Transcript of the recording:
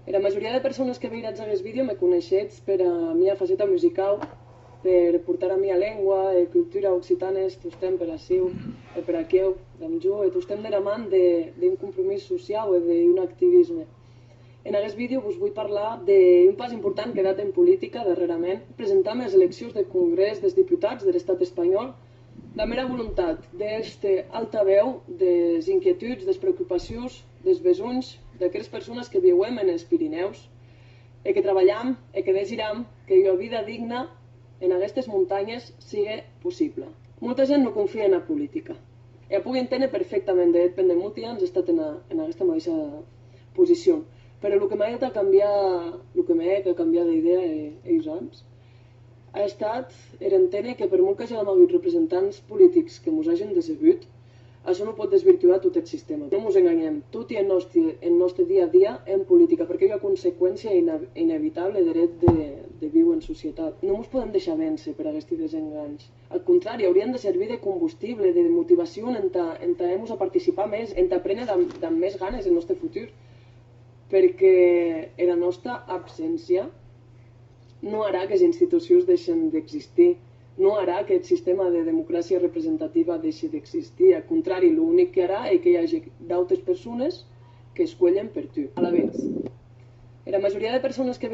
La majoria de persones que veirats aguest vídeo me coneixetz per a mia faceta musical, per portar a mia lengua e cultura occitanes tostem per aciu e per aqueu, damb jo, e tostem dera man d'un compromís social e d'un activisme. En aguest vídeo vos vull parlar d'un pas important que he dat en política darrerament, presentar-me a les eleccions del Congrés dels Diputats de l'estat espanyol, la mera voluntat d'este altaveu des inquietuds, des preocupacions, des besoins d'aquelles persones que viuem en els Pirineus e que treballam e que desiram que ua vida digna en aquestes muntanyes sigui possible. Molta gent no confia en la política e pugui entendre perfectament, de fet, pendent molt temps he estat en aquesta mateixa posició, però el que m'ha de canviar d'idea ells anys ha estat entendre que per molt que hàgim hagut representants polítics que ens hagin decebut, això no pot desvirtuar tot el sistema. No ens enganyem, tot i el nostre dia a dia en política, perquè hi ha conseqüència inevitable de dret de viure en societat. No ens podem deixar vèncer per aquests desenganys. Al contrari, haurien de servir de combustible, de motivació en a participar més, en aprendre amb més ganes el nostre futur, perquè la nostra absència no harà que les institucions deixen d'existir, no harà que el sistema de democràcia representativa deixi d'existir. Al contrari, l'únic que harà és que hi hagi d'altres persones que escullen per tu. A la vez, la majoria de persones que